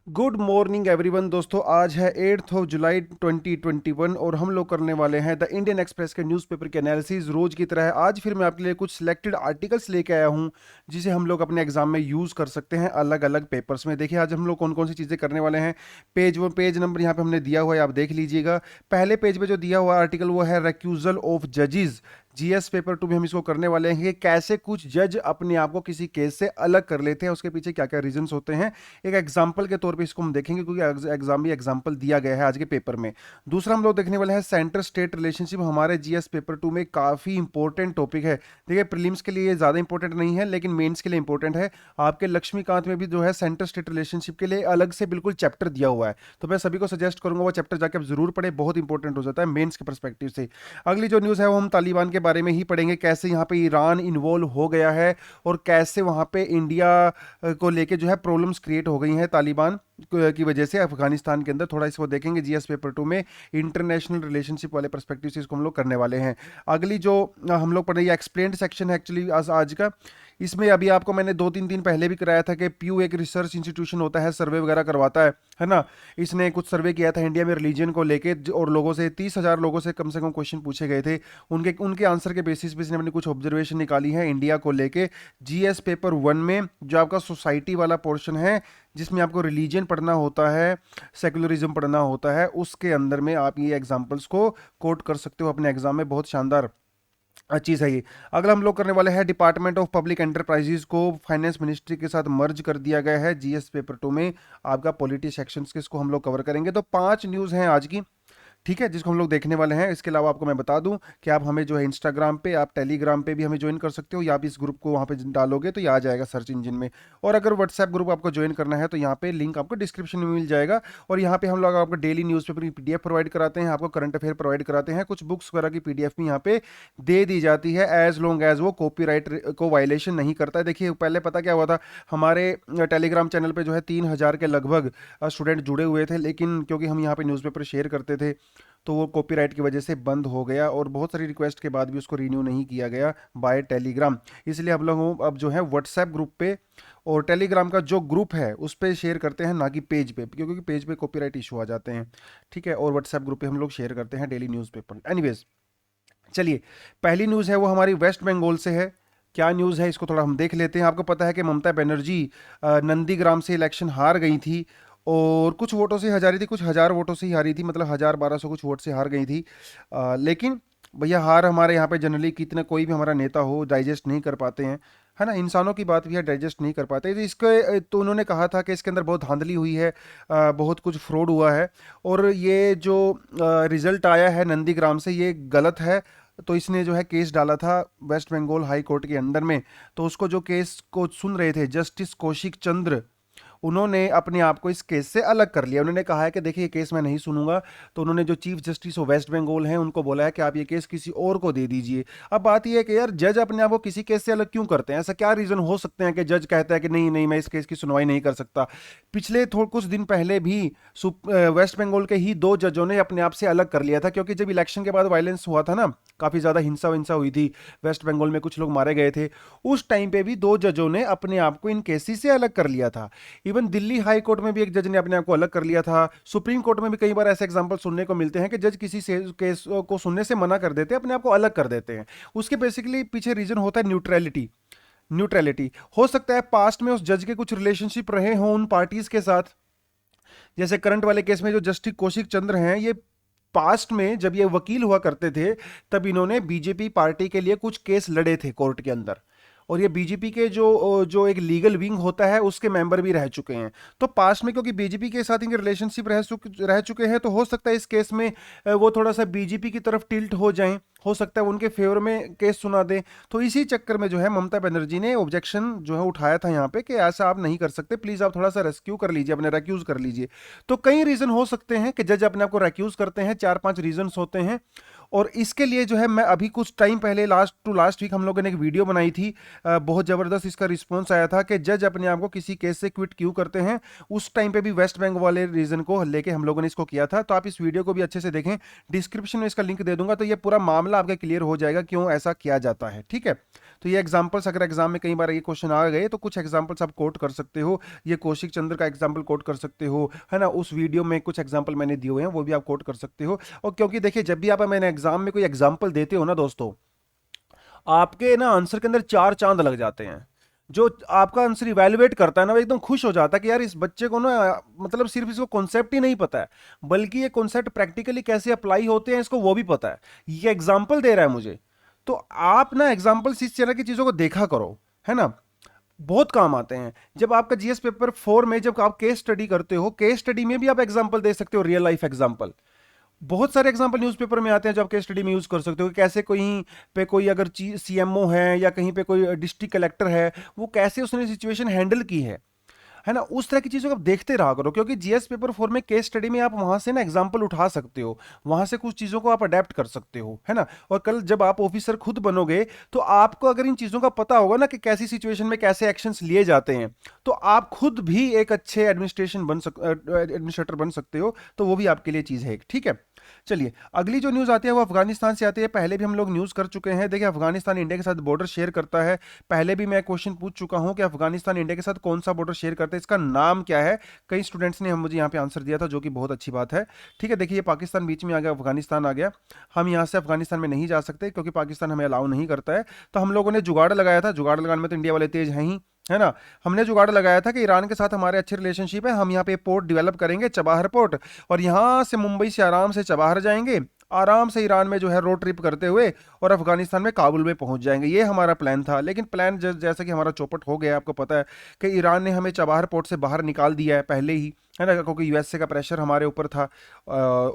Good morning everyone दोस्तों, आज है 8 जुलाई 2021 और हम लोग करने वाले हैं द इंडियन एक्सप्रेस के न्यूज़पेपर के एनालिसिस। रोज की तरह आज फिर मैं आपके लिए कुछ सिलेक्टेड आर्टिकल्स लेके आया हूं जिसे हम लोग अपने एग्जाम में यूज़ कर सकते हैं अलग अलग पेपर्स में। देखिए आज हम लोग कौन कौन सी चीज़ें करने वाले हैं। पेज नंबर यहाँ पे हमने दिया हुआ है, आप देख लीजिएगा। पहले पेज पे जो दिया हुआ आर्टिकल वो है रिक्यूजल ऑफ जजेस। जीएस पेपर 2 में हम इसको करने वाले हैं कि कैसे कुछ जज अपने आप को किसी केस से अलग कर लेते हैं, उसके पीछे क्या क्या रीजंस होते हैं। एक एग्जांपल के तौर पे इसको हम देखेंगे क्योंकि एग्जाम भी एग्जांपल दिया गया है आज के पेपर में। दूसरा हम लोग देखने वाले हैं सेंटर स्टेट रिलेशनशिप। हमारे जीएस पेपर 2 में काफ़ी इंपॉर्टेंट टॉपिक है। देखिए प्रीलिम्स के लिए ज़्यादा इंपॉर्टेंट नहीं है लेकिन मेंस के लिए इंपॉर्टेंट है। आपके लक्ष्मीकांत में भी जो है सेंटर स्टेट रिलेशनशिप के लिए अलग से बिल्कुल चैप्टर दिया हुआ है, तो मैं सभी को सजेस्ट करूंगा वो चैप्टर जाके आप जरूर पढ़े, बहुत इंपॉर्टेंट हो जाता है मेंस के परस्पेक्टिव से। अगली जो न्यूज़ है वो हम तालिबान के बारे में ही पढ़ेंगे, कैसे यहाँ पे ईरान इन्वॉल्व हो गया है और कैसे वहाँ पे इंडिया को लेके जो है प्रॉब्लम्स क्रिएट हो गई हैं तालिबान की वजह से अफगानिस्तान के अंदर। थोड़ा इसको देखेंगे जीएस पेपर 2 में इंटरनेशनल रिलेशनशिप वाले पर्सपेक्टिव से इसको हम लोग करने वाले हैं। अगली जो हम लोग पढ़ रहे हैं एक्सप्लेन्ड सेक्शन है एक्चुअली आज का। इसमें अभी आपको मैंने 2-3 दिन पहले भी कराया था कि प्यू एक रिसर्च इंस्टीट्यूशन होता है, सर्वे वगैरह करवाता है ना। इसने कुछ सर्वे किया था इंडिया में रिलीजन को लेके और लोगों से 30,000 लोगों से कम क्वेश्चन पूछे गए थे। उनके उनके आंसर के बेसिस पे इसने अपनी कुछ ऑब्जर्वेशन निकाली है इंडिया को लेके। जीएस पेपर 1 में जो आपका सोसाइटी वाला पोर्शन है जिसमें आपको रिलीजन पढ़ना होता है, सेकुलरिज्म पढ़ना होता है, उसके अंदर में आप ये एग्जाम्पल्स को कोट कर सकते हो अपने एग्जाम में। बहुत शानदार चीज़ है ये। अगला हम लोग करने वाले हैं डिपार्टमेंट ऑफ पब्लिक एंटरप्राइजेज को फाइनेंस मिनिस्ट्री के साथ मर्ज कर दिया गया है जीएस पेपर 2 में। आपका पॉलिटी सेक्शंस के इसको हम लोग कवर करेंगे। तो 5 न्यूज़ हैं आज की, ठीक है, जिसको हम लोग देखने वाले हैं। इसके अलावा आपको मैं बता दूं कि आप हमें जो है इंस्टाग्राम पे, आप टेलीग्राम पे भी हमें ज्वाइन कर सकते हो, या आप इस ग्रुप को वहाँ पे डालोगे तो ये आ जाएगा सर्च इंजन में। और अगर व्हाट्सएप ग्रुप आपको ज्वाइन करना है तो यहाँ पे लिंक आपको डिस्क्रिप्शन में मिल जाएगा। और यहाँ पे हम लोग आपको डेली न्यूज़पेपर की पीडीएफ प्रोवाइड कराते हैं, आपको करंट अफेयर प्रोवाइड कराते हैं, कुछ बुक्स वगैरह की पीडीएफ भी यहाँ पे दे दी जाती है एज लॉन्ग एज वो कॉपीराइट को वायलेशन नहीं करता है। देखिए पहले पता क्या हुआ था, हमारे टेलीग्राम चैनल पे जो है 3,000 के लगभग स्टूडेंट जुड़े हुए थे, लेकिन क्योंकि हम यहाँ पे न्यूज़पेपर शेयर करते थे तो वो कॉपीराइट की वजह से बंद हो गया और बहुत सारी रिक्वेस्ट के बाद भी उसको रिन्यू नहीं किया गया बाय टेलीग्राम। इसलिए हम लोग अब जो है व्हाट्सएप ग्रुप पे और टेलीग्राम का जो ग्रुप है उस पर शेयर करते हैं, ना कि पेज पे, क्योंकि पेज पे कॉपीराइट इशू आ जाते हैं। ठीक है, और व्हाट्सएप ग्रुप पे हम लोग शेयर करते हैं डेली न्यूज़पेपर। एनीवेज चलिए, पहली न्यूज़ है वो हमारी वेस्ट बंगाल से है। क्या न्यूज़ है इसको थोड़ा हम देख लेते हैं। आपको पता है कि ममता बनर्जी नंदीग्राम से इलेक्शन हार गई थी और कुछ वोटों से हारी थी, कुछ हज़ार वोटों से ही हारी थी, मतलब 1,000-1,200 कुछ वोट से हार गई थी। लेकिन भैया हार हमारे यहाँ पे जनरली कितना कोई भी हमारा नेता हो डाइजेस्ट नहीं कर पाते हैं, है ना। इंसानों की बात भी है, डाइजेस्ट नहीं कर पाते। तो इसके तो उन्होंने कहा था कि इसके अंदर बहुत धांधली हुई है, बहुत कुछ फ्रॉड हुआ है और ये जो रिजल्ट आया है नंदीग्राम से ये गलत है। तो इसने जो है केस डाला था वेस्ट बंगाल हाई कोर्ट के अंडर में। तो उसको जो केस को सुन रहे थे जस्टिस कौशिक चंद्र, उन्होंने अपने आप को इस केस से अलग कर लिया। उन्होंने कहा है कि देखिए ये केस मैं नहीं सुनूंगा। तो उन्होंने जो chief justice of West Bengal हैं उनको बोला है कि आप ये केस किसी और को दे दीजिए। अब बात ये है कि यार जज अपने आप को किसी केस से अलग क्यों करते हैं? ऐसा क्या रीजन हो सकते हैं कि जज कहता है कि नहीं नहीं मैं इस केस की सुनवाई नहीं कर सकता। पिछले कुछ दिन पहले भी वेस्ट बंगाल के ही 2 जजों ने अपने आप से अलग कर लिया था, क्योंकि जब इलेक्शन के बाद वायलेंस हुआ था ना, काफी ज्यादा हिंसा विंसा हुई थी, वेस्ट बंगाल में कुछ लोग मारे गए थे। उस टाइम पे भी 2 जजों ने अपने आप को इन केसेस से अलग कर लिया था। इवन दिल्ली हाई कोर्ट में भी एक जज ने अपने आप को अलग कर लिया था। सुप्रीम कोर्ट में भी कई बार ऐसे एग्जांपल सुनने को मिलते हैं कि जज किसी से केस को सुनने से मना कर देते हैं, अपने आप को अलग कर देते हैं। उसके बेसिकली पीछे रीजन होता है न्यूट्रलिटी। न्यूट्रलिटी हो सकता है पास्ट में उस जज के कुछ रिलेशनशिप रहे हों उन पार्टीज के साथ। जैसे करंट वाले केस में जो जस्टिस कौशिक चंद्र हैं, ये पास्ट में जब ये वकील हुआ करते थे तब इन्होंने बीजेपी पार्टी के लिए कुछ केस लड़े थे कोर्ट के अंदर, और ये बीजेपी के जो जो एक लीगल विंग होता है उसके मेंबर भी रह चुके हैं। तो पास्ट में क्योंकि बीजेपी के साथ इनके रिलेशनशिप रह चुके हैं तो हो सकता है इस केस में वो थोड़ा सा बीजेपी की तरफ टिल्ट हो जाएं, हो सकता है उनके फेवर में केस सुना दें। तो इसी चक्कर में जो है ममता बनर्जी ने ऑब्जेक्शन जो है उठाया था यहाँ पे कि ऐसा आप नहीं कर सकते, प्लीज आप थोड़ा सा रेस्क्यू कर लीजिए, अपने रेक्यूज कर लीजिए। तो कई रीजन हो सकते हैं कि जज अपने आप को रेक्यूज करते हैं, 4-5 रीजन होते हैं। और इसके लिए जो है मैं अभी कुछ टाइम पहले लास्ट वीक हम लोगों ने एक वीडियो बनाई थी, बहुत ज़बरदस्त इसका रिस्पॉन्स आया था कि जज अपने आप को किसी केस से क्विट क्यों करते हैं। उस टाइम पे भी वेस्ट बंगाल वाले रीजन को लेके हम लोगों ने इसको किया था, तो आप इस वीडियो को भी अच्छे से देखें, डिस्क्रिप्शन में इसका लिंक दे दूंगा, तो ये पूरा मामला आपका क्लियर हो जाएगा क्यों ऐसा किया जाता है। ठीक है, तो ये एग्जाम्पल्स अगर एग्जाम में कई बार ये क्वेश्चन आ गए तो कुछ एग्जाम्पल्स आप कोट कर सकते हो। ये कौशिक चंद्र का एग्जाम्पल कोट कर सकते हो, है ना, उस वीडियो में कुछ एग्जाम्पल मैंने दिए हुए हैं वो भी आप कोट कर सकते हो। और क्योंकि देखिए जब भी आप मैंने एग्जाम में कोई एग्जाम्पल देते हो ना दोस्तों, आपके ना आंसर के अंदर चार चांद लग जाते हैं। जो आपका आंसर इवेलुएट करता है ना वो एकदम खुश हो जाता है कि यार इस बच्चे को ना मतलब सिर्फ इसको कॉन्सेप्ट ही नहीं पता है, बल्कि ये कॉन्सेप्ट प्रैक्टिकली कैसे अप्लाई होते हैं इसको वो भी पता है, ये एग्जाम्पल दे रहा है मुझे। तो आप ना एग्जाम्पल्स इस तरह की चीजों को देखा करो, है ना, बहुत काम आते हैं। जब आपका जीएस पेपर 4 में जब आप केस स्टडी करते हो, केस स्टडी में भी आप एग्जाम्पल दे सकते हो, रियल लाइफ एग्जाम्पल। बहुत सारे एग्जांपल न्यूज़पेपर में आते हैं जो आप केस स्टडी में यूज कर सकते हो कि कैसे कहीं पे कोई अगर सीएमओ है या कहीं पे कोई डिस्ट्रिक्ट कलेक्टर है, वो कैसे उसने सिचुएशन हैंडल की है ना, उस तरह की चीज़ों को आप देखते रहा करो, क्योंकि जीएस पेपर 4 में केस स्टडी में आप वहां से ना एग्जाम्पल उठा सकते हो, वहां से कुछ चीज़ों को आप अडेप्ट कर सकते हो, है ना। और कल जब आप ऑफिसर खुद बनोगे तो आपको अगर इन चीज़ों का पता होगा ना कि कैसी सिचुएशन में कैसे एक्शंस लिए जाते हैं, तो आप खुद भी एक अच्छे एडमिनिस्ट्रेटर बन सकते हो। तो वो भी आपके लिए चीज़ है एक, ठीक है। चलिए अगली जो न्यूज़ आती है वो अफगानिस्तान से आती है। पहले भी हम लोग न्यूज़ कर चुके हैं। देखिए अफगानिस्तान इंडिया के साथ बॉर्डर शेयर करता है। पहले भी मैं क्वेश्चन पूछ चुका हूं कि अफगानिस्तान इंडिया के साथ कौन सा बॉर्डर शेयर करता है, इसका नाम क्या है। कई स्टूडेंट्स ने हम मुझे यहाँ पे आंसर दिया था, जो कि बहुत अच्छी बात है। ठीक है, देखिए ये पाकिस्तान बीच में आ गया, अफगानिस्तान आ गया। हम यहाँ से अफगानिस्तान में नहीं जा सकते क्योंकि पाकिस्तान हमें अलाउ नहीं करता है। तो हम लोगों ने जुगाड़ लगाया था, जुगाड़ लगाने में तो इंडिया वाले तेज हैं ही, है ना। हमने जुगाड़ लगाया था कि ईरान के साथ हमारे अच्छे रिलेशनशिप है, हम यहाँ पे पोर्ट डेवलप करेंगे, चबाहर पोर्ट, और यहाँ से मुंबई से आराम से चबाहर जाएंगे, आराम से ईरान में जो है रोड ट्रिप करते हुए और अफगानिस्तान में काबुल में पहुंच जाएंगे। ये हमारा प्लान था, लेकिन प्लान जैसा कि हमारा चौपट हो गया, आपको पता है कि ईरान ने हमें चबाहर पोर्ट से बाहर निकाल दिया है पहले ही, है ना, क्योंकि यूएसए का प्रेशर हमारे ऊपर था।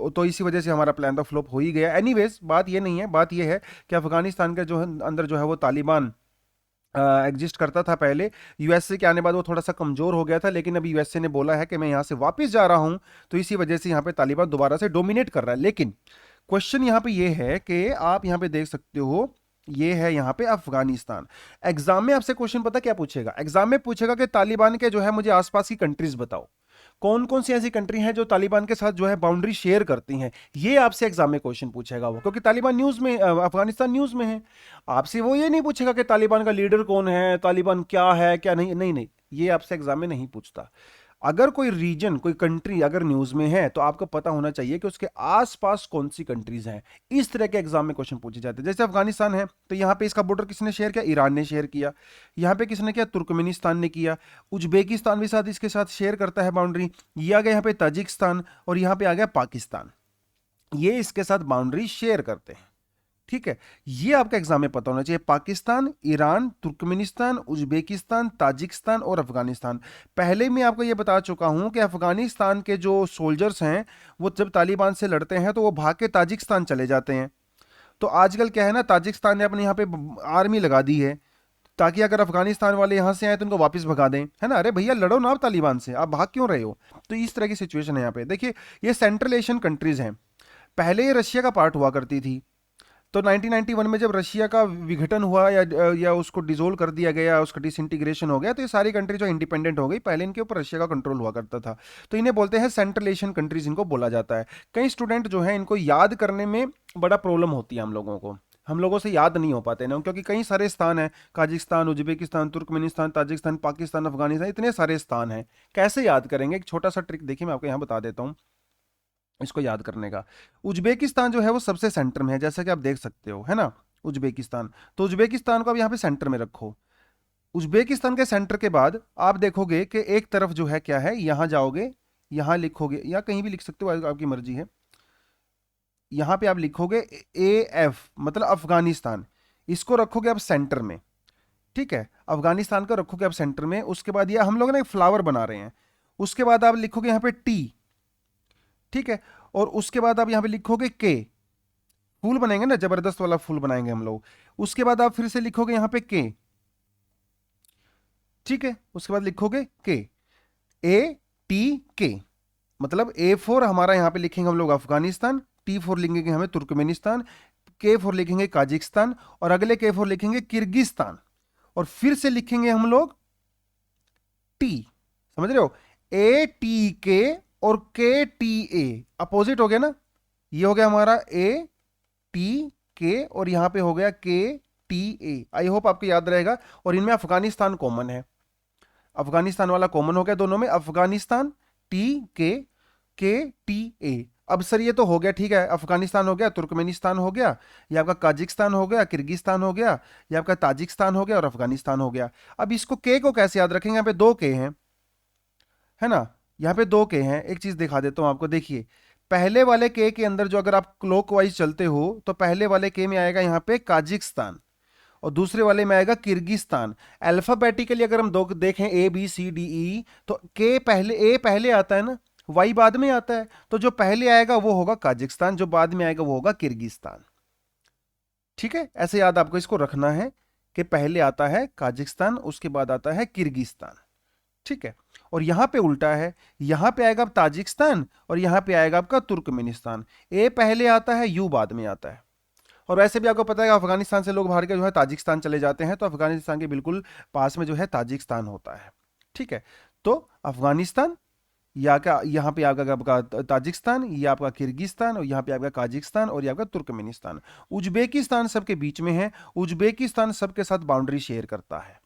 तो इसी वजह से हमारा प्लान तो फ्लॉप हो ही गया। एनीवेज बात ये नहीं है, बात ये है कि अफगानिस्तान के जो है अंदर जो है वो तालिबान एग्जिस्ट करता था पहले। यूएसए के आने बाद वो थोड़ा सा कमज़ोर हो गया था, लेकिन अभी यूएसए ने बोला है कि मैं यहाँ से वापस जा रहा हूँ, तो इसी वजह से यहाँ पे तालिबान दोबारा से डोमिनेट कर रहा है। लेकिन क्वेश्चन यहाँ पे ये है कि आप यहाँ पे देख सकते हो, ये है यहाँ पे अफगानिस्तान। एग्जाम में आपसे क्वेश्चन पता क्या पूछेगा, एग्जाम में पूछेगा कि तालिबान के जो है मुझे आसपास की कंट्रीज बताओ, कौन कौन सी ऐसी कंट्री हैं जो तालिबान के साथ जो है बाउंड्री शेयर करती हैं। ये आपसे एग्जाम में क्वेश्चन पूछेगा वो, क्योंकि तालिबान न्यूज में, अफगानिस्तान न्यूज में है। आपसे वो ये नहीं पूछेगा कि तालिबान का लीडर कौन है, तालिबान क्या है क्या नहीं, नहीं नहीं, ये आपसे एग्जाम में नहीं पूछता। अगर कोई रीजन, कोई कंट्री अगर न्यूज में है तो आपको पता होना चाहिए कि उसके आसपास कौन सी कंट्रीज हैं। इस तरह के एग्जाम में क्वेश्चन पूछे जाते हैं। जैसे अफगानिस्तान है तो यहाँ पे इसका बॉर्डर किसने शेयर किया, ईरान ने शेयर किया। यहाँ पे किसने किया, तुर्कमेनिस्तान ने किया। उज्बेकिस्तान भी साथ इसके साथ शेयर करता है बाउंड्री। ये आ गया यहाँ पे ताजिकिस्तान, और यहाँ पे आ गया पाकिस्तान, ये इसके साथ बाउंड्री शेयर करते हैं। ठीक है, ये आपका एग्जाम में पता होना चाहिए। Pakistan, Iran, Turkmenistan, Uzbekistan, Tajikistan और अफगानिस्तान। पहले मैं आपको ये बता चुका हूं कि अफगानिस्तान के जो सोल्जर्स हैं वो जब तालिबान से लड़ते हैं तो वो भाग के ताजिकिस्तान चले जाते हैं। तो आजकल क्या है ना, ताजिकिस्तान ने अपने यहाँ पे आर्मी लगा दी है, ताकि अगर अफगानिस्तान वाले यहाँ से आए तो उनको वापस भगा दें, है ना। अरे भैया लड़ो ना आप तालिबान से, आप भाग क्यों रहे हो। तो इस तरह की सिचुएशन है यहाँ पे। देखिए ये सेंट्रल एशियन कंट्रीज हैं। पहले ये रशिया का पार्ट हुआ करती थी, तो 1991 में जब रशिया का विघटन हुआ या उसको डिसोल्व कर दिया गया, उसका डिसइंटीग्रेशन हो गया, तो ये सारी कंट्री जो इंडिपेंडेंट हो गई। पहले इनके ऊपर रशिया का कंट्रोल हुआ करता था, तो इन्हें बोलते हैं सेंट्रल एशियन कंट्रीज, इनको बोला जाता है। कई स्टूडेंट जो है इनको याद करने में बड़ा प्रॉब्लम होती है हम लोगों को, हम लोगों से याद नहीं हो पाते ना, क्योंकि कई सारे स्थान हैं, Kazakhstan, Uzbekistan, Turkmenistan, Tajikistan, Pakistan, Afghanistan, इतने सारे स्थान हैं, कैसे याद करेंगे। एक छोटा सा ट्रिक देखिए मैं आपको यहाँ बता देता हूँ इसको याद करने का। उज्बेकिस्तान जो है वो सबसे सेंटर में है, जैसा कि आप देख सकते हो, है ना, उज्बेकिस्तान। तो उज्बेकिस्तान को आप यहाँ पे सेंटर में रखो। उज्बेकिस्तान के सेंटर के बाद आप देखोगे कि एक तरफ जो है क्या है, यहां जाओगे, यहां लिखोगे, या कहीं भी लिख सकते हो, आपकी मर्जी है। यहां पे आप लिखोगे AF मतलब अफगानिस्तान, इसको रखोगे आप सेंटर में। ठीक है, अफगानिस्तान को रखोगे आप सेंटर में। उसके बाद ये हम लोग ना एक फ्लावर बना रहे हैं, उसके बाद आप लिखोगे यहाँ पे T। ठीक है, और उसके बाद आप यहां पे लिखोगे के, फूल बनाएंगे ना, जबरदस्त वाला फूल बनाएंगे हम लोग। उसके बाद आप फिर से लिखोगे यहां पे के। ठीक है, उसके बाद लिखोगे के, ATK, मतलब A4 हमारा यहां पे लिखेंगे हम लोग अफगानिस्तान, T4 लिखेंगे हमें तुर्कमेनिस्तान, के फॉर लिखेंगे काजिकिस्तान, और अगले के फॉर लिखेंगे किर्गिस्तान, और फिर से लिखेंगे हम लोग टी, समझ रहे हो, ए टी के और के टी ए, अपोजिट हो गया ना, ये हो गया हमारा ए टी के और यहां पे हो गया के टी ए। आई होप आपको याद रहेगा, और इनमें अफगानिस्तान कॉमन है, अफगानिस्तान वाला कॉमन हो गया दोनों में, अफगानिस्तान टी के टी ए। अब सर ये तो हो गया, ठीक है, अफगानिस्तान हो गया, तुर्कमेनिस्तान हो गया, ये आपका काजिकिस्तान हो गया, किर्गिस्तान हो गया, ये आपका ताजिकिस्तान हो गया और अफगानिस्तान हो गया। अब इसको के को कैसे याद रखेंगे, यहाँ पे दो के हैं, है ना, यहाँ पे दो के हैं। एक चीज दिखा देता हूं आपको, देखिए पहले वाले के अंदर जो अगर आप क्लॉकवाइज चलते हो तो पहले वाले के में आएगा यहाँ पे काजिकिस्तान और दूसरे वाले में आएगा किर्गिस्तान। अल्फाबेटिकली अगर हम दो देखें A B C D E, तो के पहले, ए पहले आता है ना, वाई बाद में आता है, तो जो पहले आएगा वो होगा काजिकिस्तान, जो बाद में आएगा वो होगा किर्गिस्तान। ठीक है, ऐसे याद आपको इसको रखना है कि पहले आता है काजिकिस्तान, उसके बाद आता है किर्गिस्तान। ठीक है, और यहां पे उल्टा है, यहां पे आएगा ताजिकिस्तान और यहां पे आएगा आपका तुर्कमेनिस्तान। ए पहले आता है, यू बाद में आता है। और वैसे भी आपको पता है अफगानिस्तान से लोग बाहर के जो है ताजिकिस्तान चले जाते हैं, तो अफगानिस्तान के बिल्कुल पास में जो है ताजिकिस्तान होता है। ठीक है, तो अफगानिस्तान या क्या, यहाँ पे आपका ताजिकिस्तान, ये आपका किर्गिस्तान, और यहाँ पे आपका काजिकिस्तान और ये आपका तुर्कमेनिस्तान। उज्बेकिस्तान सबके बीच में है, उज्बेकिस्तान सबके साथ बाउंड्री शेयर करता है,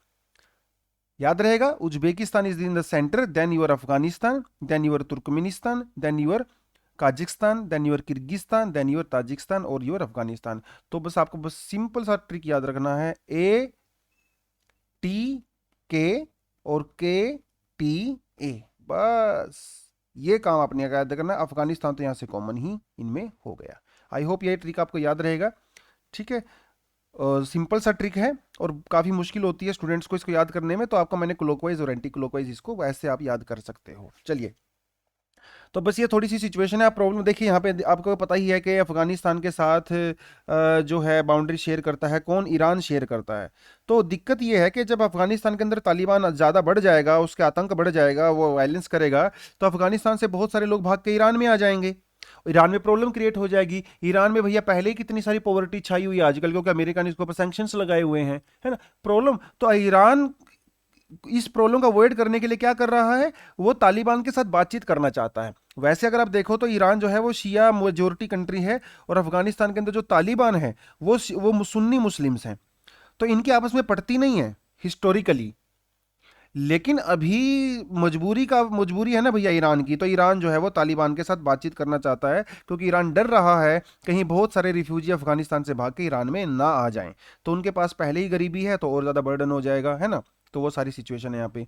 याद रहेगा, Uzbekistan is in the centre, then your Afghanistan, then your Turkmenistan, then your Kazakhstan, then your Kyrgyzstan, then your Tajikistan और यूर अफगानिस्तान। तो बस आपको बस सिंपल सा ट्रिक याद रखना है, ए टी के और के टी ए, बस ये काम आपने याद करना। अफगानिस्तान तो यहां से कॉमन ही इनमें हो गया। आई होप ये ट्रिक आपको याद रहेगा। ठीक है, सिंपल सा ट्रिक है और काफ़ी मुश्किल होती है स्टूडेंट्स को इसको याद करने में, तो आपका मैंने क्लॉकवाइज और एंटी क्लॉकवाइज इसको वैसे आप याद कर सकते हो। चलिए, तो बस ये थोड़ी सी सिचुएशन है। आप प्रॉब्लम देखिए, यहाँ पे आपको पता ही है कि अफगानिस्तान के साथ जो है बाउंड्री शेयर करता है कौन, ईरान शेयर करता है। तो दिक्कत ये है कि जब अफगानिस्तान के अंदर तालिबान ज़्यादा बढ़ जाएगा, उसके आतंक बढ़ जाएगा, वो वायलेंस करेगा, तो अफगानिस्तान से बहुत सारे लोग भाग के ईरान में आ जाएंगे, ईरान में प्रॉब्लम क्रिएट हो जाएगी। ईरान में भैया पहले ही कितनी सारी पॉवर्टी छाई हुई है आजकल, क्योंकि अमेरिका ने इसके ऊपर सैंक्शंस लगाए हुए हैं, है ना, प्रॉब्लम। तो ईरान इस प्रॉब्लम का अवॉइड करने के लिए क्या कर रहा है, वो तालिबान के साथ बातचीत करना चाहता है। वैसे अगर आप देखो तो ईरान जो है वो शिया मेजोरिटी कंट्री है, और अफगानिस्तान के अंदर जो तालिबान है वो सुन्नी मुस्लिम्स हैं, तो इनकी आपस में पड़ती नहीं है हिस्टोरिकली। लेकिन अभी मजबूरी है ना भैया ईरान की, तो ईरान जो है वो तालिबान के साथ बातचीत करना चाहता है, क्योंकि ईरान डर रहा है कहीं बहुत सारे रिफ्यूजी अफगानिस्तान से भाग के ईरान में ना आ जाएं, तो उनके पास पहले ही गरीबी है तो और ज़्यादा बर्डन हो जाएगा, है ना। तो वो सारी सिचुएशन है यहाँ पे।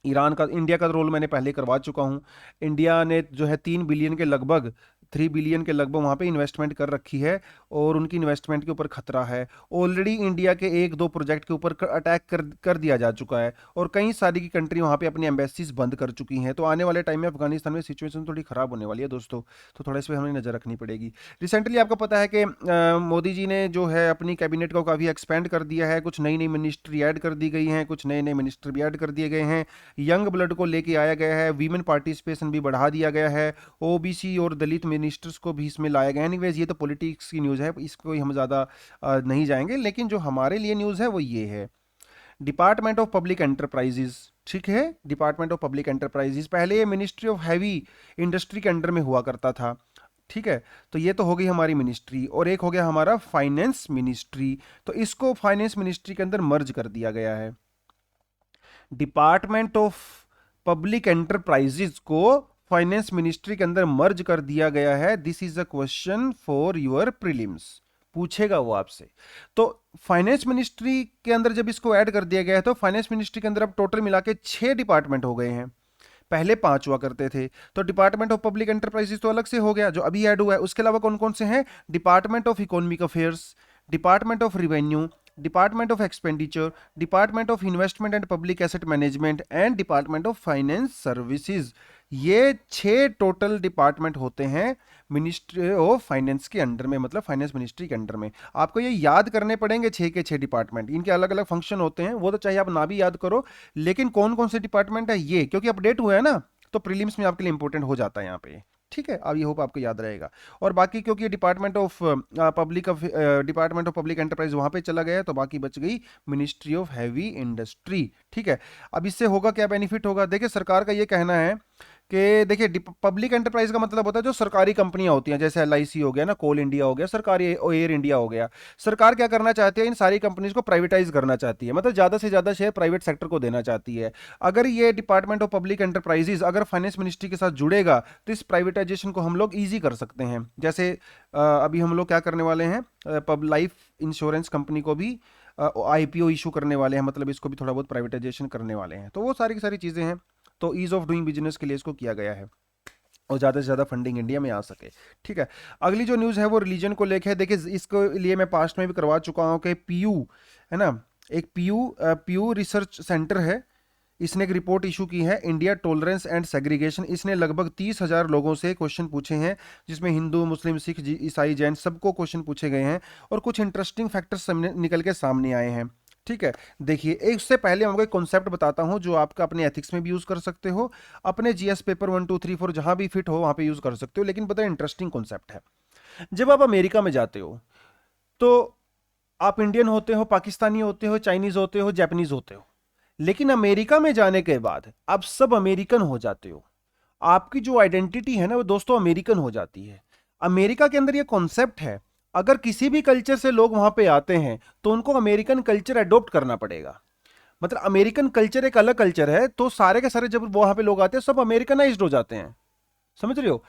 ईरान का, इंडिया का रोल मैंने पहले करवा चुका हूँ। इंडिया ने जो है 3 बिलियन के लगभग, 3 बिलियन के लगभग वहाँ पे इन्वेस्टमेंट कर रखी है, और उनकी इन्वेस्टमेंट के ऊपर खतरा है। ऑलरेडी इंडिया के 1-2 प्रोजेक्ट के ऊपर अटैक कर दिया जा चुका है, और कई सारी की कंट्री वहाँ पे अपनी एम्बेसीज बंद कर चुकी हैं। तो आने वाले टाइम में अफगानिस्तान में सिचुएशन थोड़ी ख़राब होने वाली है दोस्तों, तो थोड़ा इस पर हमें नज़र रखनी पड़ेगी। रिसेंटली आपको पता है कि मोदी जी ने जो है अपनी कैबिनेट को काफ़ी एक्सपेंड कर दिया है, कुछ नई नई मिनिस्ट्री ऐड कर दी गई हैं, कुछ नए नए मिनिस्टर भी ऐड कर दिए गए हैं, यंग ब्लड को लेके आया गया है, वीमेन पार्टिसिपेशन भी बढ़ा दिया गया है, ओबीसी और दलित मिनिस्टर्स को भी इसमें लाया गया है। एनीवेज ये तो पॉलिटिक्स की न्यूज़ है, इसको हम ज़्यादा नहीं जाएंगे, लेकिन जो हमारे लिए न्यूज़ है वो ये है, डिपार्टमेंट ऑफ पब्लिक एंटरप्राइजेज। ठीक है, डिपार्टमेंट ऑफ पब्लिक एंटरप्राइजेज पहले ये मिनिस्ट्री ऑफ हैवी इंडस्ट्री के अंडर में हुआ करता था। ठीक है, तो ये तो हो गई हमारी मिनिस्ट्री, और एक हो गया हमारा फाइनेंस मिनिस्ट्री, तो इसको फाइनेंस मिनिस्ट्री के अंदर मर्ज कर दिया गया है। डिपार्टमेंट ऑफ पब्लिक एंटरप्राइजेज को फाइनेंस मिनिस्ट्री के अंदर मर्ज कर दिया गया है। This is a question for your prelims, पूछेगा वो आपसे। तो फाइनेंस मिनिस्ट्री के अंदर जब इसको ऐड कर दिया गया है, तो फाइनेंस मिनिस्ट्री के अंदर अब टोटल मिला के 6 डिपार्टमेंट हो गए हैं, पहले 5 हुआ करते थे। तो डिपार्टमेंट ऑफ पब्लिक एंटरप्राइजेज तो अलग से हो गया जो अभी ऐड हुआ है, उसके अलावा कौन कौन से हैं, department of economic affairs, department of revenue, department of expenditure, department of investment and public asset management and department of finance services. ये 6 टोटल डिपार्टमेंट होते हैं मिनिस्ट्री ऑफ फाइनेंस के अंडर में, मतलब फाइनेंस मिनिस्ट्री के अंडर में। आपको ये याद करने पड़ेंगे 6 के 6 डिपार्टमेंट, इनके अलग अलग फंक्शन होते हैं, वो तो चाहे आप ना भी याद करो, लेकिन कौन कौन से डिपार्टमेंट है ये, क्योंकि अपडेट हुआ है ना, तो प्रीलिम्स में आपके लिए इंपॉर्टेंट हो जाता है यहाँ पे। ठीक है, अब ये होप आपको याद रहेगा। और बाकी क्योंकि डिपार्टमेंट ऑफ पब्लिक एंटरप्राइज वहां पे चला गया है, तो बाकी बच गई मिनिस्ट्री ऑफ हैवी इंडस्ट्री। ठीक है, अब इससे होगा क्या बेनिफिट होगा, देखिए सरकार का ये कहना है कि देखिए पब्लिक एंटरप्राइज का मतलब होता है जो सरकारी कंपनियां होती हैं, जैसे एलआईसी हो गया ना, कोल इंडिया हो गया, सरकारी एयर इंडिया हो गया। सरकार क्या करना चाहती है, इन सारी कंपनीज को प्राइवेटाइज करना चाहती है, मतलब ज्यादा से ज्यादा शेयर प्राइवेट सेक्टर को देना चाहती है। अगर ये डिपार्टमेंट ऑफ पब्लिक एंटरप्राइजेज अगर फाइनेंस मिनिस्ट्री के साथ जुड़ेगा तो इस प्राइवेटाइजेशन को हम लोग ईजी कर सकते हैं। जैसे अभी हम लोग क्या करने वाले हैं, लाइफ इंश्योरेंस कंपनी को भी आईपीओ इशू करने वाले हैं, मतलब इसको भी थोड़ा बहुत प्राइवेटाइजेशन करने वाले हैं। तो वो सारी की सारी चीज़ें हैं, तो ईज ऑफ डूइंग बिजनेस के लिए इसको किया गया है और ज़्यादा से ज़्यादा फंडिंग इंडिया में आ सके। ठीक है, अगली जो न्यूज़ है वो रिलीजन को लेके है। देखिए इसको लिए मैं पास्ट में भी करवा चुका हूँ कि पीयू है ना, एक पीयू रिसर्च सेंटर है, इसने एक रिपोर्ट इशू की है, इंडिया टॉलरेंस एंड सेग्रीगेशन। इसने लगभग 30,000 लोगों से क्वेश्चन पूछे हैं, जिसमें हिंदू, मुस्लिम, सिख, ईसाई, जैन सबको क्वेश्चन पूछे गए हैं और कुछ इंटरेस्टिंग फैक्टर्स निकल के सामने आए हैं। ठीक है, देखिए इससे पहले मैं आपको एक कॉन्सेप्ट बताता हूं जो आपका अपने एथिक्स में भी यूज कर सकते हो, अपने जीएस पेपर 1 2 3 4 जहां भी फिट हो वहां पे यूज कर सकते हो, लेकिन पता है इंटरेस्टिंग कॉन्सेप्ट है। जब आप अमेरिका में जाते हो तो आप इंडियन होते हो, पाकिस्तानी होते हो, चाइनीज होते हो, जापानीज होते हो, लेकिन अमेरिका में जाने के बाद आप सब अमेरिकन हो जाते हो। आपकी जो आइडेंटिटी है ना वो दोस्तों अमेरिकन हो जाती है। अमेरिका के अंदर ये कॉन्सेप्ट है, अगर किसी भी कल्चर से लोग वहां पे आते हैं तो उनको अमेरिकन कल्चर अडॉप्ट करना पड़ेगा। मतलब अमेरिकन कल्चर एक अलग कल्चर है, तो सारे के सारे जब वहां पे लोग आते हैं सब अमेरिकनाइज्ड हो जाते हैं, समझ रहे हो।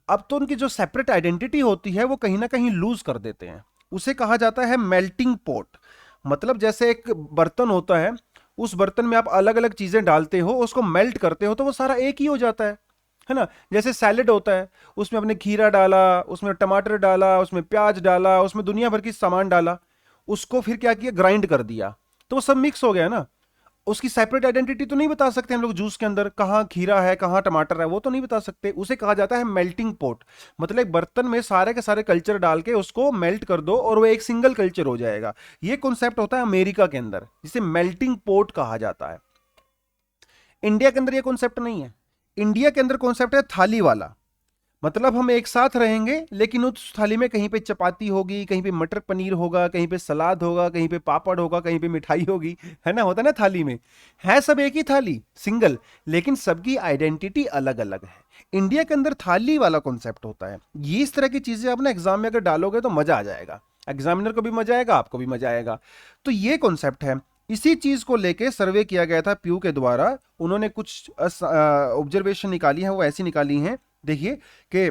अब तो उनकी जो सेपरेट आइडेंटिटी होती है वो कहीं ना कहीं लूज कर देते हैं। उसे कहा जाता है मेल्टिंग पॉट। मतलब जैसे एक बर्तन होता है, उस बर्तन में आप अलग अलग चीजें डालते हो, उसको मेल्ट करते हो तो वो सारा एक ही हो जाता है ना। जैसे सैलेड होता है, उसमें आपने खीरा डाला, उसमें टमाटर डाला, उसमें प्याज डाला, उसमें दुनिया भर की सामान डाला, उसको फिर क्या किया, ग्राइंड कर दिया, तो वो सब मिक्स हो गया ना। उसकी सेपरेट आइडेंटिटी तो नहीं बता सकते हम लोग, जूस के अंदर कहाँ खीरा है कहाँ टमाटर है वो तो नहीं बता सकते। उसे कहा जाता है मेल्टिंग पॉट। मतलब एक बर्तन में सारे के सारे कल्चर डाल के उसको मेल्ट कर दो और वो एक सिंगल कल्चर हो जाएगा। ये कॉन्सेप्ट होता है अमेरिका के अंदर, जिसे मेल्टिंग पॉट कहा जाता है। इंडिया के अंदर ये कॉन्सेप्ट नहीं है। इंडिया के अंदर कॉन्सेप्ट है थाली वाला। मतलब हम एक साथ रहेंगे लेकिन उस थाली में कहीं पे चपाती होगी, कहीं पे मटर पनीर होगा, कहीं पे सलाद होगा, कहीं पे पापड़ होगा, कहीं पे मिठाई होगी, है ना, होता है ना थाली में। है सब एक ही थाली सिंगल, लेकिन सबकी आइडेंटिटी अलग अलग है। इंडिया के अंदर थाली वाला कॉन्सेप्ट होता है। ये इस तरह की चीजें आप ना एग्जाम में अगर डालोगे तो मजा आ जाएगा, एग्जामिनर को भी मजा आएगा, आपको भी मजा आएगा। तो ये कॉन्सेप्ट है। इसी चीज को लेके सर्वे किया गया था प्यू के द्वारा। उन्होंने कुछ ऑब्जर्वेशन निकाली है, वो ऐसी निकाली हैं, देखिए कि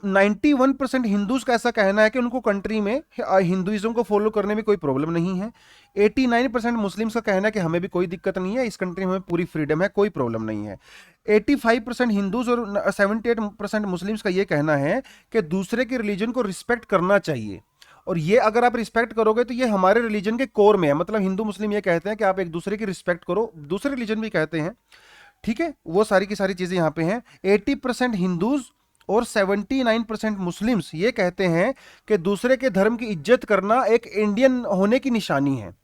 91% हिंदूज का ऐसा कहना है कि उनको कंट्री में हिंदुइज्म को फॉलो करने में कोई प्रॉब्लम नहीं है। 89% मुस्लिम्स का कहना है कि हमें भी कोई दिक्कत नहीं है, इस कंट्री में हमें पूरी फ्रीडम है, कोई प्रॉब्लम नहीं है। 85% हिंदूज और 78% मुस्लिम्स का यह कहना है कि दूसरे के रिलीजन को रिस्पेक्ट करना चाहिए, और ये अगर आप रिस्पेक्ट करोगे तो ये हमारे रिलीजन के कोर में है। मतलब हिंदू मुस्लिम ये कहते हैं कि आप एक दूसरे की रिस्पेक्ट करो, दूसरे रिलीजन भी कहते हैं। ठीक है, वो सारी की सारी चीजें यहां पे हैं। 80% हिंदूज और 79% मुस्लिम्स ये कहते हैं कि दूसरे के धर्म की इज्जत करना एक इंडियन होने की निशानी है।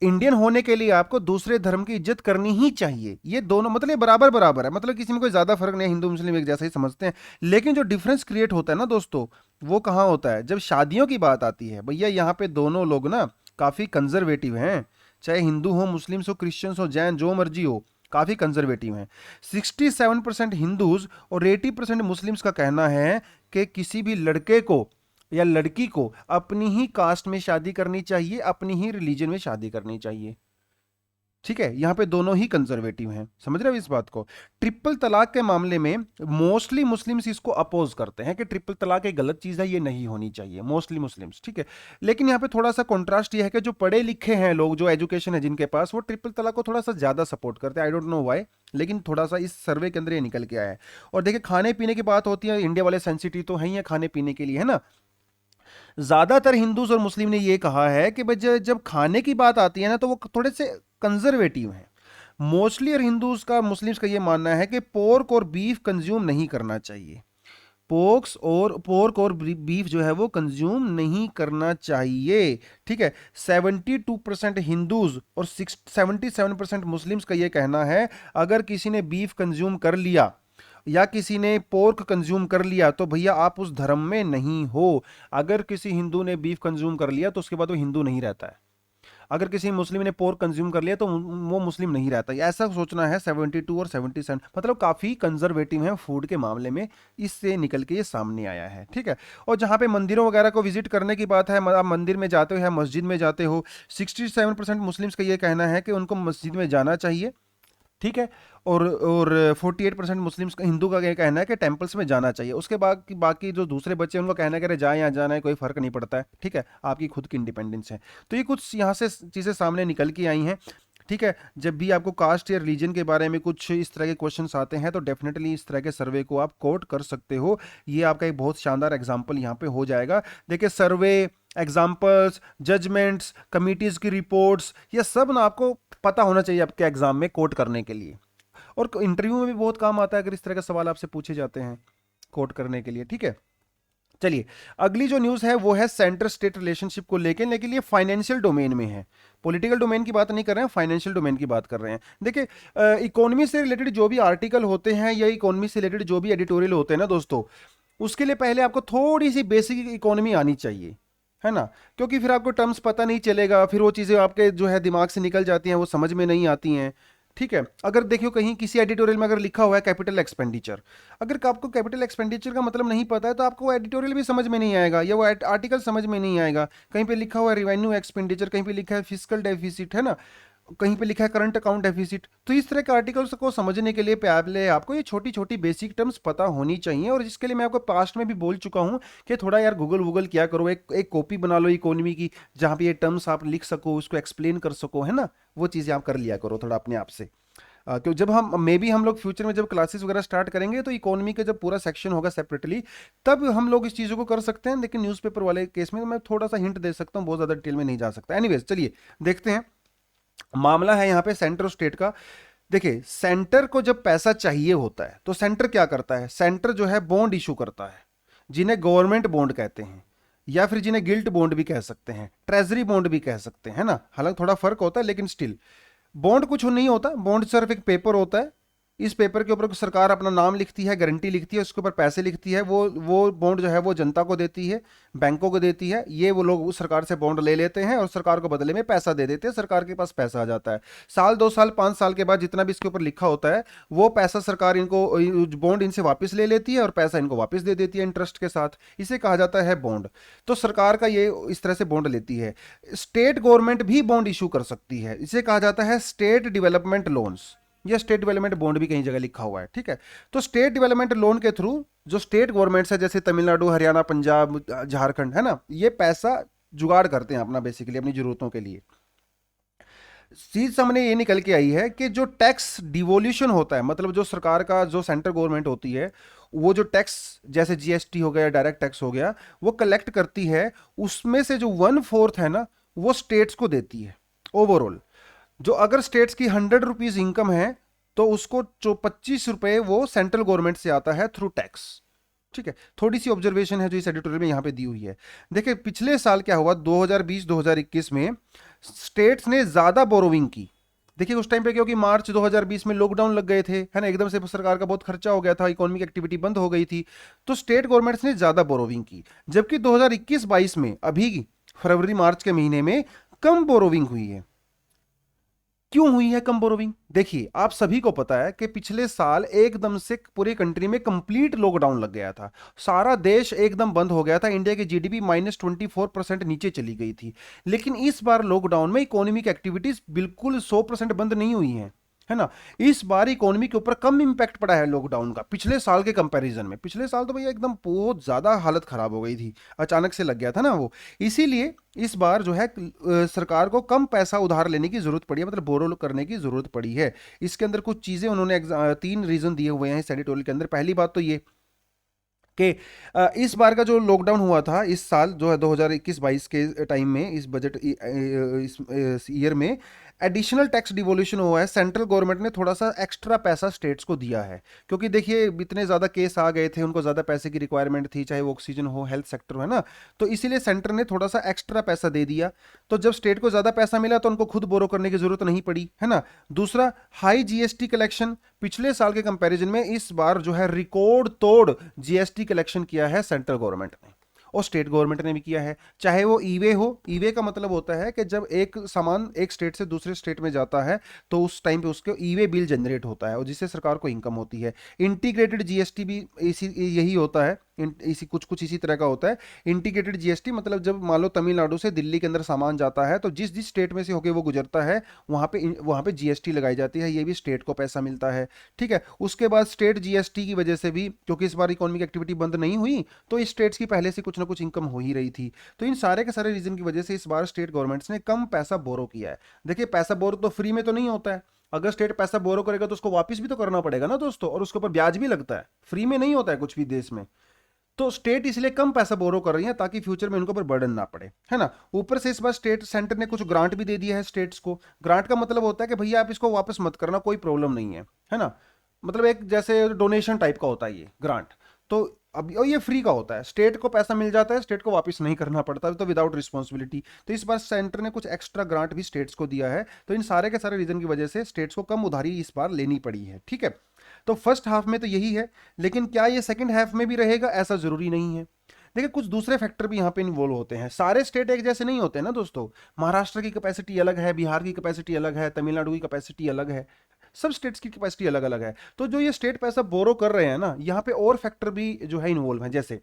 इंडियन होने के लिए आपको दूसरे धर्म की इज्जत करनी ही चाहिए। ये दोनों मतलब बराबर बराबर है, मतलब किसी में कोई ज्यादा फर्क नहीं है, हिंदू मुस्लिम एक जैसा ही समझते हैं। लेकिन जो डिफरेंस क्रिएट होता है ना दोस्तों, वो कहां होता है, जब शादियों की बात आती है। भैया यहाँ पे दोनों लोग ना काफी कंजर्वेटिव हैं, चाहे हिंदू हो, मुस्लिम्स हो, क्रिश्चियंस हो, जैन, जो मर्जी हो, काफी कंजर्वेटिव हैं। 67% हिंदूज और 80% मुस्लिम्स का कहना है कि किसी भी लड़के को या लड़की को अपनी ही कास्ट में शादी करनी चाहिए, अपनी ही रिलीजन में शादी करनी चाहिए। ठीक है, यहां पे दोनों ही कंजर्वेटिव हैं, समझ रहे हो इस बात को। ट्रिपल तलाक के मामले में मोस्टली मुस्लिम्स इसको अपोज करते हैं कि ट्रिपल तलाक एक गलत चीज है, ये नहीं होनी चाहिए, मोस्टली मुस्लिम्स। ठीक है, लेकिन यहाँ पे थोड़ा सा कॉन्ट्रास्ट ये है कि जो पढ़े लिखे हैं लोग, जो एजुकेशन है जिनके पास, वो ट्रिपल तलाक को थोड़ा सा ज्यादा सपोर्ट करते हैं। आई डोंट नो व्हाई, लेकिन थोड़ा सा इस सर्वे के अंदर ये निकल के आया है। और देखिए खाने पीने की बात होती है, इंडिया वाले सेंसिटिव तो है ही है खाने पीने के लिए, है ना। ज्यादातर हिंदूज और मुस्लिम ने ये कहा है कि भाई जब खाने की बात आती है ना तो वो थोड़े से कंजर्वेटिव हैं मोस्टली। और हिंदूज का, मुस्लिम्स का ये मानना है कि पोर्क और बीफ कंज्यूम नहीं करना चाहिए। पोर्क और बीफ जो है वो कंज्यूम नहीं करना चाहिए। ठीक है, 72% हिंदूज और 77% मुस्लिम्स का ये कहना है अगर किसी ने बीफ कंज्यूम कर लिया या किसी ने पोर्क कंज्यूम कर लिया तो भैया आप उस धर्म में नहीं हो। अगर किसी हिंदू ने बीफ कंज्यूम कर लिया तो उसके बाद वो हिंदू नहीं रहता है। अगर किसी मुस्लिम ने पोर्क कंज्यूम कर लिया तो वो मुस्लिम नहीं रहता। ऐसा सोचना है 72 और 77, मतलब काफ़ी कंजर्वेटिव है फूड के मामले में, इससे निकल के ये सामने आया है, ठीक है। और जहाँ पे मंदिरों वगैरह को विजिट करने की बात है, आप मंदिर में जाते हो या मस्जिद में जाते हो, 67% मुस्लिम्स का ये कहना है कि उनको मस्जिद में जाना चाहिए, ठीक है। और 48% मुस्लिम्स का, हिंदू का ये कहना है कि टेम्पल्स में जाना चाहिए। उसके बाद बाकी जो दूसरे बच्चे हैं उनका कहना है कि अरे जाए या जाना है कोई फर्क नहीं पड़ता है, ठीक है, आपकी खुद की इंडिपेंडेंस है। तो ये कुछ यहाँ से चीज़ें सामने निकल के आई हैं, ठीक है। जब भी आपको कास्ट या रिलीजन के बारे में कुछ इस तरह के क्वेश्चंस आते हैं तो डेफिनेटली इस तरह के सर्वे को आप कोट कर सकते हो। ये आपका एक बहुत शानदार एग्जाम्पल यहाँ पे हो जाएगा। देखिए सर्वे, एग्जाम्पल्स, जजमेंट्स, कमिटीज की रिपोर्ट्स, ये सब ना आपको पता होना चाहिए आपके एग्जाम में कोट करने के लिए, और इंटरव्यू में भी बहुत काम आता है अगर इस तरह के सवाल आपसे पूछे जाते हैं कोट करने के लिए, ठीक है। चलिए अगली जो न्यूज़ है वो है सेंटर स्टेट रिलेशनशिप को लेकर, लेकिन ये फाइनेंशियल डोमेन में है, पॉलिटिकल डोमेन की बात नहीं कर रहे हैं, फाइनेंशियल डोमेन की बात कर रहे हैं। देखिए इकोनॉमी से रिलेटेड जो भी आर्टिकल होते हैं या इकोनॉमी से रिलेटेड जो भी एडिटोरियल होते हैं ना दोस्तों, उसके लिए पहले आपको थोड़ी सी बेसिक इकोनॉमी आनी चाहिए, है ना। क्योंकि फिर आपको टर्म्स पता नहीं चलेगा, फिर वो चीज़ें आपके जो है दिमाग से निकल जाती हैं, वो समझ में नहीं आती हैं, ठीक है। अगर देखियो कहीं किसी एडिटोरियल में अगर लिखा हुआ है कैपिटल एक्सपेंडिचर, अगर आपको कैपिटल एक्सपेंडिचर का मतलब नहीं पता है तो आपको वो एडिटोरियल भी समझ में नहीं आएगा या वो आर्टिकल समझ में नहीं आएगा। कहीं पे लिखा हुआ है रिवेन्यू एक्सपेंडिचर, कहीं पे लिखा है फिस्कल डेफिसिट, है ना, कहीं पे लिखा है करंट अकाउंट डेफिसिट। तो इस तरह के आर्टिकल्स को समझने के लिए पहले आपको ये छोटी छोटी बेसिक टर्म्स पता होनी चाहिए, और जिसके लिए मैं आपको पास्ट में भी बोल चुका हूँ कि थोड़ा यार गूगल वूगल किया करो, एक कॉपी बना लो इकोनॉमी की जहाँ पे ये टर्म्स आप लिख सको, उसको एक्सप्लेन कर सको, है ना। वो चीज़ें आप कर लिया करो थोड़ा अपने आप से। क्यों जब हम लोग फ्यूचर में जब क्लासेस वगैरह स्टार्ट करेंगे तो इकोनॉमी का जब पूरा सेक्शन होगा सेपरेटली, तब हम लोग इस चीज़ों को कर सकते हैं। लेकिन न्यूज़पेपर वाले केस में मैं थोड़ा सा हिंट दे सकता हूँ, बहुत ज़्यादा डिटेल में नहीं जा सकता। एनीवेज चलिए देखते हैं, मामला है यहाँ पे सेंटर और स्टेट का। देखिए सेंटर को जब पैसा चाहिए होता है तो सेंटर क्या करता है, सेंटर जो है बॉन्ड इशू करता है, जिन्हें गवर्नमेंट बॉन्ड कहते हैं, या फिर जिन्हें गिल्ट बॉन्ड भी कह सकते हैं, ट्रेजरी बॉन्ड भी कह सकते हैं, है ना। हालांकि थोड़ा फर्क होता है लेकिन स्टिल बॉन्ड कुछ नहीं होता, बॉन्ड सिर्फ एक पेपर होता है। इस पेपर के ऊपर सरकार अपना नाम लिखती है, गारंटी लिखती है, उसके ऊपर पैसे लिखती है, वो बॉन्ड जो है वो जनता को देती है, बैंकों को देती है। ये वो लोग उस सरकार से बॉन्ड ले लेते हैं और सरकार को बदले में पैसा दे देते हैं, सरकार के पास पैसा आ जाता है। साल 2 साल 5 साल के बाद जितना भी इसके ऊपर लिखा होता है वो पैसा सरकार इनको, बॉन्ड इनसे वापस ले लेती है और पैसा इनको वापस दे देती है इंटरेस्ट के साथ। इसे कहा जाता है बॉन्ड। तो सरकार का ये इस तरह से बॉन्ड लेती है। स्टेट गवर्नमेंट भी बॉन्ड इशू कर सकती है, इसे कहा जाता है स्टेट डेवलपमेंट लोन्स, या स्टेट डेवलपमेंट बॉन्ड भी कहीं जगह लिखा हुआ है, ठीक है। तो स्टेट डेवलपमेंट लोन के थ्रू जो स्टेट गवर्नमेंट्स है जैसे तमिलनाडु, हरियाणा, पंजाब, झारखंड, है ना, ये पैसा जुगाड़ करते हैं अपना, बेसिकली अपनी जरूरतों के लिए। चीज सामने ये निकल के आई है कि जो टैक्स डिवोल्यूशन होता है, मतलब जो सरकार का, जो सेंट्रल गवर्नमेंट होती है, वो जो टैक्स जैसे जीएसटी हो गया, डायरेक्ट टैक्स हो गया, वो कलेक्ट करती है, उसमें से जो 1/4 है ना वो स्टेट्स को देती है ओवरऑल। जो अगर स्टेट्स की 100 रुपीज इनकम है तो उसको जो 25 रुपए वो सेंट्रल गवर्नमेंट से आता है थ्रू टैक्स, ठीक है। थोड़ी सी ऑब्जर्वेशन है जो इस एडिटोरियल में यहां पे दी हुई है। देखिए पिछले साल क्या हुआ, 2020-2021 में स्टेट्स ने ज्यादा बोरोविंग की। देखिए उस टाइम पे क्योंकि मार्च 2020 में लॉकडाउन लग गए थे, है ना, एकदम से सरकार का बहुत खर्चा हो गया था, इकोनॉमिक एक्टिविटी बंद हो गई थी, तो स्टेट गवर्नमेंट्स ने ज्यादा बोरोविंग की। जबकि 2021-22 में अभी फरवरी मार्च के महीने में कम बोरोविंग हुई है। क्यों हुई है कम बोरोविंग? देखिए आप सभी को पता है कि पिछले साल एकदम से पूरी कंट्री में कंप्लीट लॉकडाउन लग गया था, सारा देश एकदम बंद हो गया था, इंडिया की जीडीपी -24% नीचे चली गई थी। लेकिन इस बार लॉकडाउन में इकोनॉमिक एक्टिविटीज बिल्कुल 100% बंद नहीं हुई हैं, है ना। इस बार इकोनॉमी के ऊपर कम इंपैक्ट पड़ा है लॉकडाउन का पिछले साल के कंपैरिजन में। पिछले साल तो भैया एकदम बहुत ज्यादा हालत खराब हो गई थी, अचानक से लग गया था ना वो। इसीलिए इस बार जो है सरकार को कम पैसा उधार लेने की जरूरत पड़ी है, मतलब बोरो करने की जरूरत पड़ी है। इसके अंदर कुछ चीजें उन्होंने 3 रीजन दिए हुए हैं इस एडिटोरियल के अंदर। पहली बात तो ये कि इस बार का जो लॉकडाउन हुआ था इस साल जो है 2021-22 के टाइम में, इस बजट इस ईयर में एडिशनल टैक्स डिवोल्यूशन हुआ है, सेंट्रल गवर्नमेंट ने थोड़ा सा एक्स्ट्रा पैसा स्टेट्स को दिया है, क्योंकि देखिए इतने ज़्यादा केस आ गए थे, उनको ज़्यादा पैसे की रिक्वायरमेंट थी, चाहे वो ऑक्सीजन हो, हेल्थ सेक्टर है ना, तो इसीलिए सेंटर ने थोड़ा सा एक्स्ट्रा पैसा दे दिया। तो जब स्टेट को ज़्यादा पैसा मिला तो उनको खुद बोरो करने की ज़रूरत नहीं पड़ी, है ना। दूसरा, हाई जीएसटी कलेक्शन, पिछले साल के कंपैरिजन में इस बार जो है रिकॉर्ड तोड़ जीएसटी कलेक्शन किया है सेंट्रल गवर्नमेंट ने, और स्टेट गवर्नमेंट ने भी किया है। चाहे वो ईवे हो, ईवे का मतलब होता है कि जब एक सामान एक स्टेट से दूसरे स्टेट में जाता है तो उस टाइम पे उसके ईवे बिल जनरेट होता है और जिससे सरकार को इनकम होती है। इंटीग्रेटेड जीएसटी भी इसी यही होता है, इसी कुछ कुछ इसी तरह का होता है। इंटीग्रेटेड जीएसटी मतलब जब मान लो तमिलनाडु से दिल्ली के अंदर सामान जाता है तो जिस जिस स्टेट में से होकर वो गुजरता है वहाँ पे जीएसटी लगाई जाती है, ये भी स्टेट को पैसा मिलता है। ठीक है, उसके बाद स्टेट जीएसटी की वजह से भी, क्योंकि इस बार इकोनॉमिक एक्टिविटी बंद नहीं हुई, तो इस स्टेट्स की पहले से कुछ ना कुछ इनकम हो ही रही थी। तो इन सारे के सारे रीजन की वजह से इस बार स्टेट गवर्नमेंट्स ने कम पैसा बोरो किया है। देखिए पैसा बोरो तो फ्री में तो नहीं होता है, अगर स्टेट पैसा बोरो करेगा तो उसको वापस भी तो करना पड़ेगा ना दोस्तों, और उसके ऊपर ब्याज भी लगता है, फ्री में नहीं होता है कुछ भी देश में। तो स्टेट इसलिए कम पैसा बोरो कर रही है ताकि फ्यूचर में इनको पर बर्डन ना पड़े, है ना। ऊपर से इस बार स्टेट सेंटर ने कुछ ग्रांट भी दे दिया है स्टेट्स को। ग्रांट का मतलब होता है कि भैया आप इसको वापस मत करना, कोई प्रॉब्लम नहीं है ना। मतलब एक जैसे डोनेशन टाइप का होता है ये ग्रांट। तो अब और ये फ्री का होता है, स्टेट को पैसा मिल जाता है, स्टेट को वापस नहीं करना पड़ता, तो विदाउट रिस्पॉन्सिबिलिटी। तो इस बार सेंटर ने कुछ एक्स्ट्रा ग्रांट भी स्टेट्स को दिया है, तो इन सारे के सारे रीजन की वजह से स्टेट्स को कम उधारी इस बार लेनी पड़ी है। ठीक है, तो फर्स्ट हाफ में तो यही है, लेकिन क्या ये सेकंड हाफ में भी रहेगा, ऐसा जरूरी नहीं है। देखिए कुछ दूसरे फैक्टर भी यहाँ पे इन्वॉल्व होते हैं, सारे स्टेट एक जैसे नहीं होते ना दोस्तों। महाराष्ट्र की कैपेसिटी अलग है, बिहार की कैपेसिटी अलग है, तमिलनाडु की कैपेसिटी अलग है, सब स्टेट्स की कैपेसिटी अलग अलग है। तो जो ये स्टेट पैसा बोरो कर रहे हैं ना, यहाँ पे और फैक्टर भी जो है इन्वॉल्व है, जैसे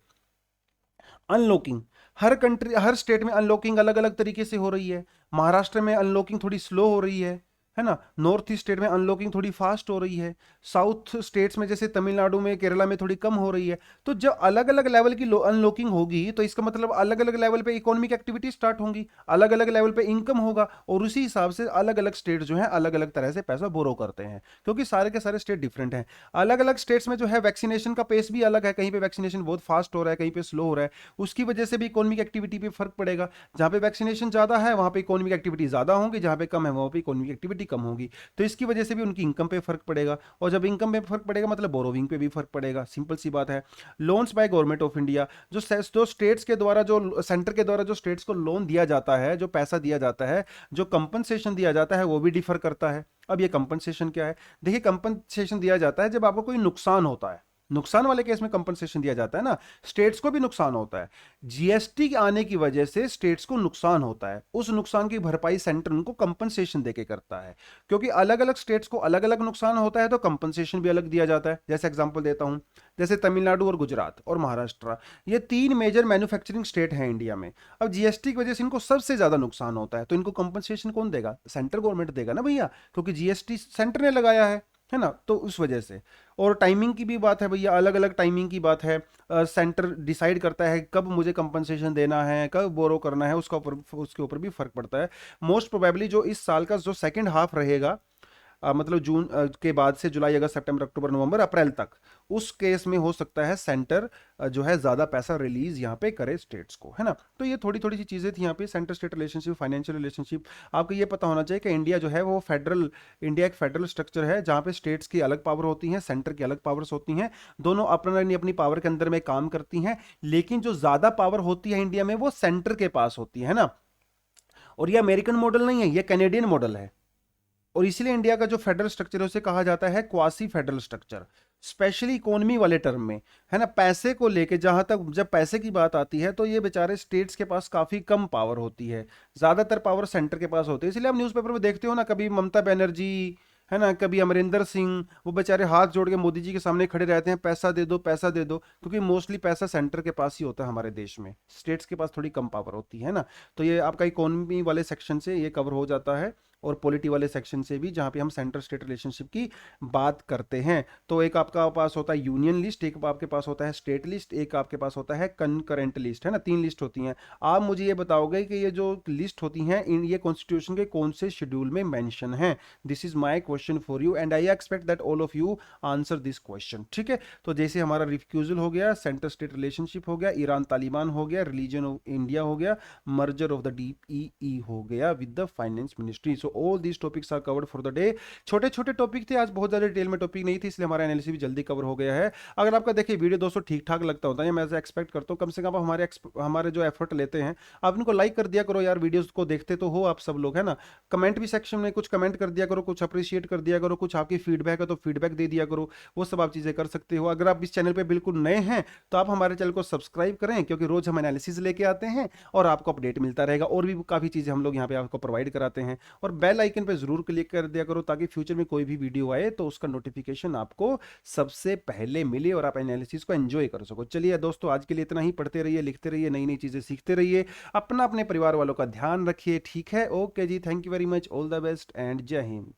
अनलॉकिंग। हर स्टेट में अनलॉकिंग अलग अलग तरीके से हो रही है। महाराष्ट्र में अनलॉकिंग थोड़ी स्लो हो रही है ना। नॉर्थ ईस्ट स्टेट में अनलॉकिंग थोड़ी फास्ट हो रही है। साउथ स्टेट्स में जैसे तमिलनाडु में, केरला में थोड़ी कम हो रही है। तो जब अलग अलग लेवल की अनलॉकिंग होगी तो इसका मतलब अलग अलग लेवल पे इकोनॉमिक एक्टिविटी स्टार्ट होंगी, अलग अलग लेवल पे इनकम होगा, और उसी हिसाब से अलग अलग स्टेट जो है अलग अलग तरह से पैसा बोरो करते हैं, क्योंकि सारे के सारे स्टेट डिफरेंट हैं। अलग अलग स्टेट्स में जो है वैक्सीनेशन का पेस भी अलग है, कहीं पे वैक्सीनेशन बहुत फास्ट हो रहा है, कहीं पे स्लो हो रहा है, उसकी वजह से भी इकोनॉमिक एक्टिविटी पे फर्क पड़ेगा। जहां पे वैक्सीनेशन ज्यादा है वहां पे इकोनॉमिक एक्टिविटी ज्यादा होगी, जहां पे कम है वहां पे इकोनॉमिक एक्टिविटी कम होगी। तो इसकी वजह से भी उनकी इनकम पे फर्क पड़ेगा, और जब इनकम पे फर्क पड़ेगा मतलब बोरोविंग पे भी फर्क पड़ेगा, सिंपल सी बात है। Loans by government of India, जो स्टेट्स के द्वारा, जो सेंटर के द्वारा जो स्टेट्स को लोन दिया जाता है, जो पैसा दिया जाता है, जो कंपनसेशन दिया जाता है, वो भी डिफर करता है। अब ये कंपनसेशन क्या है? देखिए कंपनसेशन दिया जाता है जब आपको कोई नुकसान होता है, नुकसान वाले केस में कंपनसेशन दिया जाता है ना। स्टेट्स को भी नुकसान होता है, जीएसटी के आने की वजह से स्टेट्स को नुकसान होता है, उस नुकसान की भरपाई सेंटर उनको कंपनसेशन देके करता है। क्योंकि अलग अलग स्टेट्स को अलग अलग नुकसान होता है तो कंपनसेशन भी अलग दिया जाता है। जैसे एग्जांपल देता हूं, जैसे तमिलनाडु और गुजरात और महाराष्ट्र, ये तीन मेजर मैन्युफैक्चरिंग स्टेट हैं इंडिया में। अब जीएसटी की वजह से इनको सबसे ज्यादा नुकसान होता है, तो इनको कंपनसेशन कौन देगा? सेंट्रल गवर्नमेंट देगा ना भैया, क्योंकि जीएसटी सेंटर ने लगाया है ना, तो उस वजह से। और टाइमिंग की भी बात है भैया, अलग अलग टाइमिंग की बात है। सेंटर डिसाइड करता है कब मुझे कंपनसेशन देना है, कब बोरो करना है, उसके ऊपर भी फर्क पड़ता है। मोस्ट प्रोबेबली जो इस साल का जो सेकंड हाफ रहेगा, मतलब जून के बाद से जुलाई, अगस्त, सितंबर, अक्टूबर, नवंबर, अप्रैल तक, उस केस में हो सकता है सेंटर जो है ज्यादा पैसा रिलीज यहाँ पे करे स्टेट्स को, है ना। तो ये थोड़ी थोड़ी सी चीजें थी यहाँ पे, centre state relationship, financial relationship. आपको ये पता होना चाहिए कि इंडिया जो है वो इंडिया एक फेडरल स्ट्रक्चर है, जहाँ पे स्टेट्स की अलग पावर होती हैं, सेंटर की अलग पावर्स होती हैं, दोनों अपनी अपनी पावर के अंदर में काम करती हैं, लेकिन जो ज्यादा पावर होती है इंडिया में वो सेंटर के पास होती है ना। और ये अमेरिकन मॉडल नहीं है, ये कैनेडियन मॉडल है। और इसलिए इंडिया का जो फेडरल स्ट्रक्चर है उसे कहा जाता है quasi federal structure, specially economy वाले टर्म में, है ना। पैसे को लेके जहां तक जब पैसे की बात आती है तो ये बेचारे स्टेट्स के पास काफी कम पावर होती है, ज्यादातर पावर सेंटर के पास होती है। इसलिए आप न्यूज़पेपर में देखते हो ना, कभी ममता बनर्जी, है ना, कभी अमरिंदर सिंह, वो बेचारे हाथ जोड़ के मोदी जी के सामने खड़े रहते हैं, पैसा दे दो पैसा दे दो, क्योंकि मोस्टली पैसा सेंटर के पास ही होता है हमारे देश में, स्टेट्स के पास थोड़ी कम पावर होती है ना। तो ये आपका इकोनॉमी वाले सेक्शन से ये कवर हो जाता है, और पॉलिटी वाले सेक्शन से भी, जहाँ पे हम सेंटर स्टेट रिलेशनशिप की बात करते हैं। तो एक आपका पास होता है यूनियन लिस्ट, एक आपके पास होता है स्टेट लिस्ट, एक आपके पास होता है कंकरेंट लिस्ट, है ना, तीन लिस्ट होती हैं। आप मुझे ये बताओगे कि ये जो लिस्ट होती हैं ये कॉन्स्टिट्यूशन के कौन से शेड्यूल में मेंशन है? This is my question for you and I expect that all of you answer this question. ठीक है, तो जैसे हमारा रिफ्यूजल हो गया, सेंटर स्टेट रिलेशनशिप हो गया, ईरान तालिबान हो गया, रिलीजन ऑफ इंडिया हो गया, मर्जर ऑफ द DEE हो गया with the finance ministry. So all these topics are covered for the day. छोटे छोटे टॉपिक थे, आज बहुत ज़्यादा डिटेल में टॉपिक नहीं थी, इसलिए हमारा एनालिसिस भी जल्दी कवर हो गया है। अगर आपका देखिए वीडियो दोस्तों ठीक ठाक लगता होता है, मैं ऐसा एक्सपेक्ट करता हूँ, कम से कम आप हमारे जो एफर्ट लेते हैं आप इनको लाइक कर दिया करो यार, वीडियोस को देखते तो हो आप सब लोग, है ना। कमेंट भी सेक्शन में कुछ कमेंट कर दिया करो, कुछ अप्रिशिएट कर दिया करो, कुछ आपकी फीडबैक है तो फीडबैक दे दिया करो, वो सब आप चीज़ें कर सकते हो। अगर आप इस चैनल पर बिल्कुल नए हैं तो आप हमारे चैनल को सब्सक्राइब करें, क्योंकि रोज हम एनालिसिस लेके आते हैं और आपको अपडेट मिलता रहेगा, और भी काफ़ी चीज़ें हम लोग यहाँ पे आपको प्रोवाइड कराते हैं। और बेल आइकन पे जरूर क्लिक कर दिया करो, ताकि फ्यूचर में कोई भी वीडियो आए तो उसका नोटिफिकेशन आपको सबसे पहले मिले और आप एनालिसिस को एंजॉय कर सको। चलिए दोस्तों, आज के लिए इतना ही। पढ़ते रहिए, लिखते रहिए, नई नई चीज़ें सीखते रहिए, अपना अपने परिवार वालों का ध्यान रखिए, ठीक है। Okay ji, thank you very much, all the best and जय हिंद।